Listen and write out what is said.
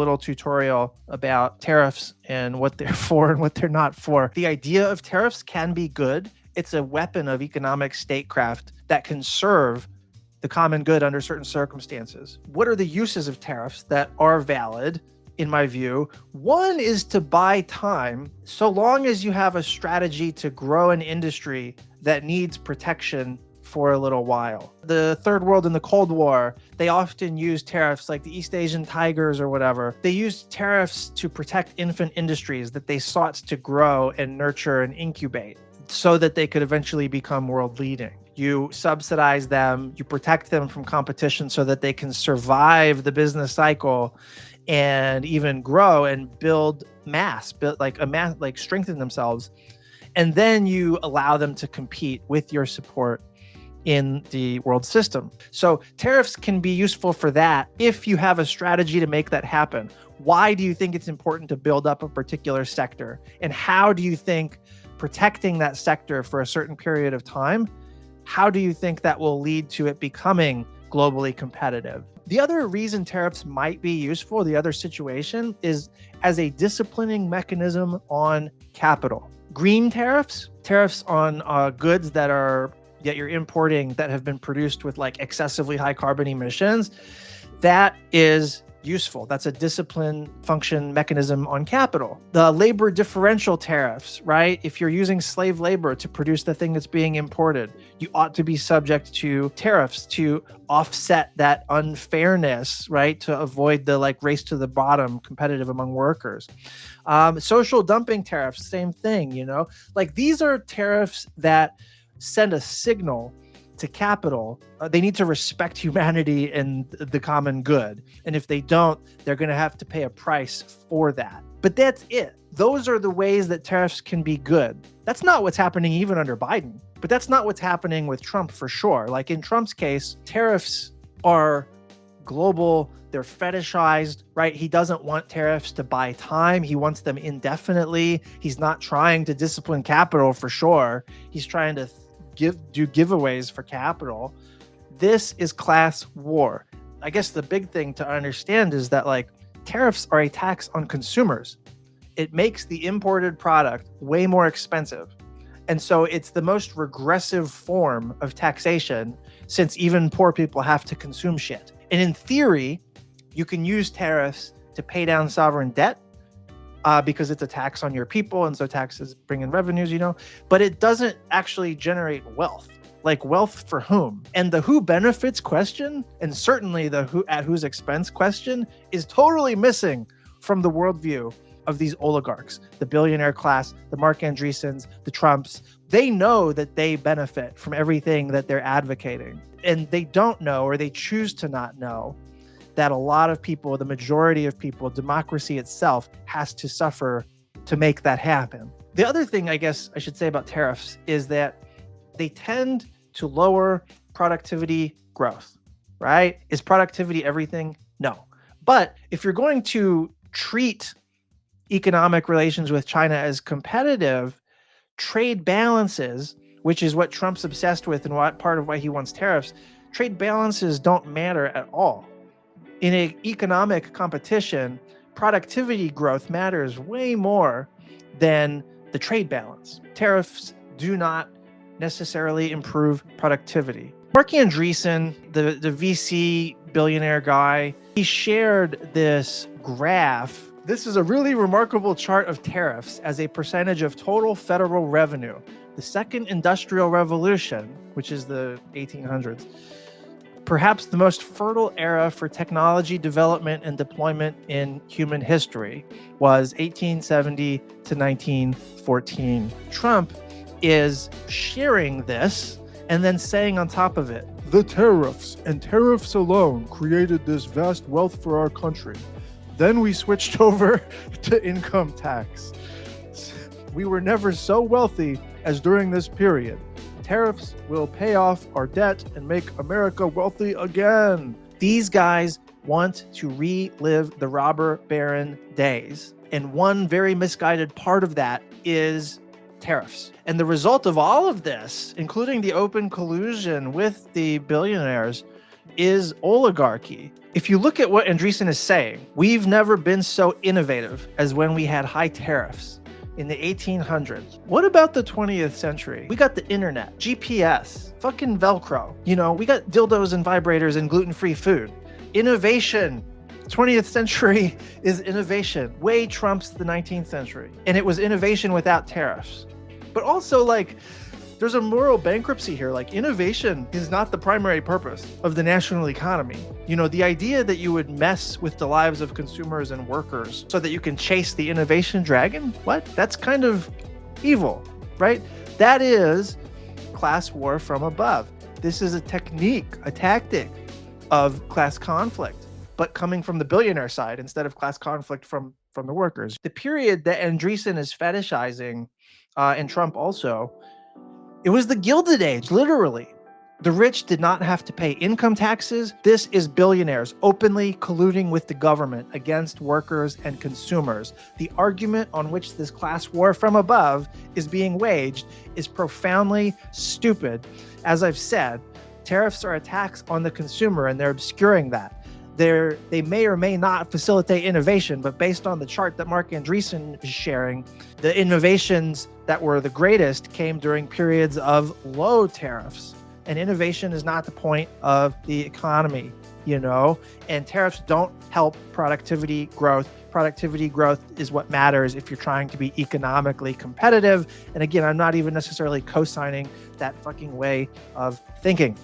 little tutorial about tariffs and what they're for and what they're not for. The idea of tariffs can be good. It's a weapon of economic statecraft that can serve the common good under certain circumstances. What are the uses of tariffs that are valid, in my view? One is to buy time, so long as you have a strategy to grow an industry that needs protection for a little while. The third world in the Cold War, they often used tariffs, like the East Asian Tigers or whatever. They used tariffs to protect infant industries that they sought to grow and nurture and incubate so that they could eventually become world leading. You subsidize them, you protect them from competition so that they can survive the business cycle and even grow and build mass, strengthen themselves. And then you allow them to compete with your support in the world system. So tariffs can be useful for that if you have a strategy to make that happen. Why do you think it's important to build up a particular sector? And how do you think protecting that sector for a certain period of time, how do you think that will lead to it becoming globally competitive? The other reason tariffs might be useful, the other situation, is as a disciplining mechanism on capital. Green tariffs, tariffs on goods that you're importing that have been produced with like excessively high carbon emissions, that is useful. That's a discipline function mechanism on capital. The labor differential tariffs, right? If you're using slave labor to produce the thing that's being imported, you ought to be subject to tariffs to offset that unfairness, right? To avoid the like race to the bottom competitive among workers. Social dumping tariffs, same thing, you know, like these are tariffs that send a signal to capital. They need to respect humanity and the common good. And if they don't, they're going to have to pay a price for that. But that's it. Those are the ways that tariffs can be good. That's not what's happening even under Biden, but that's not what's happening with Trump for sure. Like in Trump's case, tariffs are global. They're fetishized, right? He doesn't want tariffs to buy time. He wants them indefinitely. He's not trying to discipline capital for sure. He's trying to do giveaways for capital. This is class war. I guess the big thing to understand is that like tariffs are a tax on consumers. It makes the imported product way more expensive. And so it's the most regressive form of taxation since even poor people have to consume shit. And in theory, you can use tariffs to pay down sovereign debt because it's a tax on your people, and so taxes bring in revenues, you know, but it doesn't actually generate wealth. Like wealth for whom? And the who benefits question, and certainly the who at whose expense question, is totally missing from the worldview of these oligarchs, the billionaire class, the Marc Andreessens, the Trumps. They know that they benefit from everything that they're advocating, and they don't know, or they choose to not know, that a lot of people, the majority of people, democracy itself has to suffer to make that happen. The other thing I guess I should say about tariffs is that they tend to lower productivity growth, right? Is productivity everything? No. But if you're going to treat economic relations with China as competitive, trade balances, which is what Trump's obsessed with and what part of why he wants tariffs, trade balances don't matter at all. In an economic competition, productivity growth matters way more than the trade balance. Tariffs do not necessarily improve productivity. Marc Andreeson, the VC billionaire guy, he shared this graph. This is a really remarkable chart of tariffs as a percentage of total federal revenue. The second industrial revolution, which is the 1800s, perhaps the most fertile era for technology development and deployment in human history, was 1870 to 1914. Trump is sharing this and then saying on top of it, the tariffs and tariffs alone created this vast wealth for our country. Then we switched over to income tax. We were never so wealthy as during this period. Tariffs will pay off our debt and make America wealthy again. These guys want to relive the robber baron days. And one very misguided part of that is tariffs. And the result of all of this, including the open collusion with the billionaires, is oligarchy. If you look at what Andreeson is saying, we've never been so innovative as when we had high tariffs in the 1800s. What about the 20th century? We got the internet, GPS, fucking Velcro. You know, we got dildos and vibrators and gluten-free food. Innovation. 20th century is innovation. Way trumps the 19th century. And it was innovation without tariffs. But also, like, there's a moral bankruptcy here. Like, innovation is not the primary purpose of the national economy. You know, the idea that you would mess with the lives of consumers and workers so that you can chase the innovation dragon, what? That's kind of evil, right? That is class war from above. This is a technique, a tactic of class conflict, but coming from the billionaire side instead of class conflict from the workers. The period that Andreeson is fetishizing, and Trump also, it was the Gilded Age, literally. The rich did not have to pay income taxes. This is billionaires openly colluding with the government against workers and consumers. The argument on which this class war from above is being waged is profoundly stupid. As I've said, tariffs are attacks on the consumer, and they're obscuring that. They may or may not facilitate innovation, but based on the chart that Marc Andreeson is sharing, the innovations that were the greatest came during periods of low tariffs. And innovation is not the point of the economy, you know? And tariffs don't help productivity growth. Productivity growth is what matters if you're trying to be economically competitive. And again, I'm not even necessarily co-signing that fucking way of thinking.